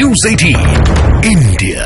News 18 India.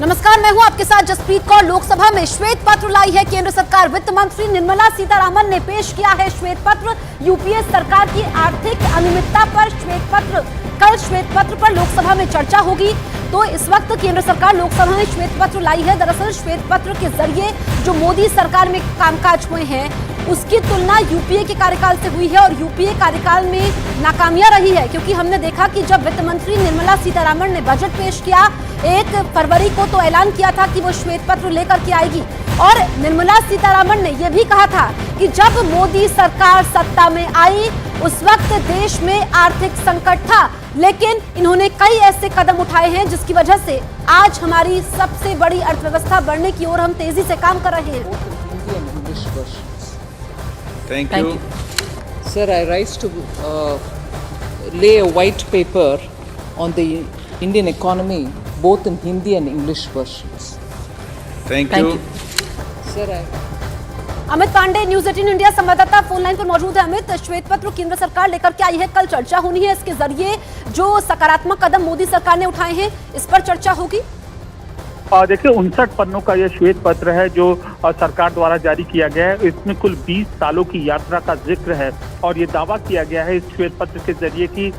नमस्कार, मैं हूं आपके साथ जसप्रीत कौर। लोकसभा में श्वेत पत्र लाई है केंद्र सरकार। वित्त मंत्री निर्मला सीतारामन ने पेश किया है श्वेत पत्र। यूपीए सरकार की आर्थिक अनियमितता पर श्वेत पत्र। कल श्वेत पत्र पर लोकसभा में चर्चा होगी। तो इस वक्त केंद्र सरकार लोकसभा में श्वेत पत्र लाई है। दरअसल श्वेत पत्र के जरिए जो मोदी सरकार में कामकाज हुए हैं उसकी तुलना यूपीए के कार्यकाल से हुई है और यूपीए कार्यकाल में नाकामियां रही है, क्योंकि हमने देखा कि जब वित्त मंत्री निर्मला सीतारामन ने बजट पेश किया 1 फरवरी को, तो ऐलान किया था कि वो श्वेत पत्र लेकर के आएगी और निर्मला सीतारामन ने यह भी कहा था कि जब मोदी सरकार सत्ता में आई उस वक्त देश में आर्थिक संकट था, लेकिन इन्होंने कई ऐसे कदम उठाए हैं जिसकी वजह से आज हमारी सबसे बड़ी अर्थव्यवस्था बढ़ने की ओर हम तेजी से काम कर रहे हैं। Thank you. Sir, I rise to lay a white paper on the Indian economy, both in Hindi and English versions. Thank you. Sir, Amit Pandey, news 18 India संवाददाता फोन लाइन पर मौजूद है। अमित, श्वेत पत्र केंद्र सरकार लेकर के आई है, कल चर्चा होनी है। इसके जरिए जो सकारात्मक कदम मोदी सरकार ने उठाए हैं इस पर चर्चा होगी। देखिए 59 पन्नों का यह श्वेत पत्र है जो सरकार द्वारा जारी किया गया है। इसमें कुल 20 सालों की यात्रा का जिक्र है और ये दावा किया गया है इस श्वेत पत्र के जरिए कि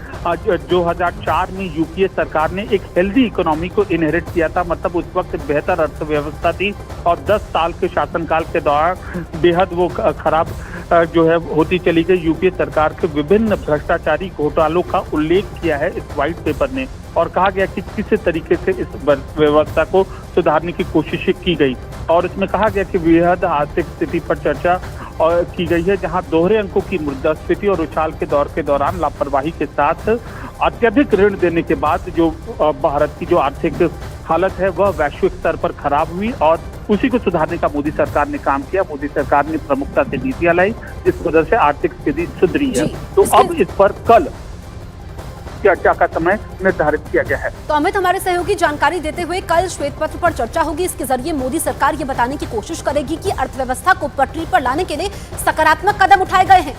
2004 में यूपीए सरकार ने एक हेल्दी इकोनॉमी को इनहेरिट किया था। मतलब उस वक्त बेहतर अर्थव्यवस्था थी और 10 साल के शासनकाल के दौरान बेहद वो खराब जो है होती चली गई। यूपीए सरकार के विभिन्न भ्रष्टाचारी घोटालों का उल्लेख किया है इस व्हाइट पेपर ने और कहा गया कि किस तरीके से इस व्यवस्था को सुधारने की कोशिश की गई। और इसमें कहा गया कि वृहद आर्थिक स्थिति पर चर्चा की गई है, जहां दोहरे अंकों की मुद्रास्फीति और उछाल के दौर के दौरान लापरवाही के साथ अत्यधिक ऋण देने के बाद जो भारत की जो आर्थिक हालत है वह वैश्विक स्तर पर खराब हुई और उसी को सुधारने का मोदी सरकार ने काम किया। मोदी सरकार ने प्रमुखता से नीतियां लाई जिस वजह से आर्थिक स्थिति सुधरी है। तो अब इस पर कल चर्चा का समय निर्धारित किया गया है। तो अमित, हमारे सहयोगी जानकारी देते हुए कल श्वेत पत्र पर चर्चा होगी। इसके जरिए मोदी सरकार ये बताने की कोशिश करेगी कि अर्थव्यवस्था को पटरी पर लाने के लिए सकारात्मक कदम उठाए गए हैं।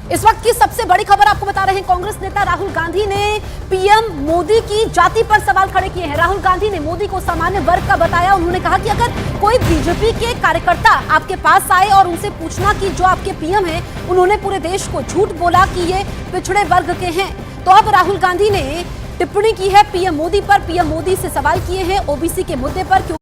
इस वक्त की सबसे बड़ी खबर आपको बता रहे हैं। कांग्रेस नेता राहुल गांधी ने पीएम मोदी की जाति पर सवाल खड़े किए हैं। राहुल गांधी ने मोदी को सामान्य वर्ग का बताया। उन्होंने कहा कि अगर कोई बीजेपी के कार्यकर्ता आपके पास आए और उनसे पूछना कि जो आपके पीएम हैं उन्होंने पूरे देश को झूठ बोला कि ये पिछड़े वर्ग के हैं। तो अब राहुल गांधी ने टिप्पणी की है पीएम मोदी पर। पीएम मोदी से सवाल किए हैं ओबीसी के मुद्दे पर।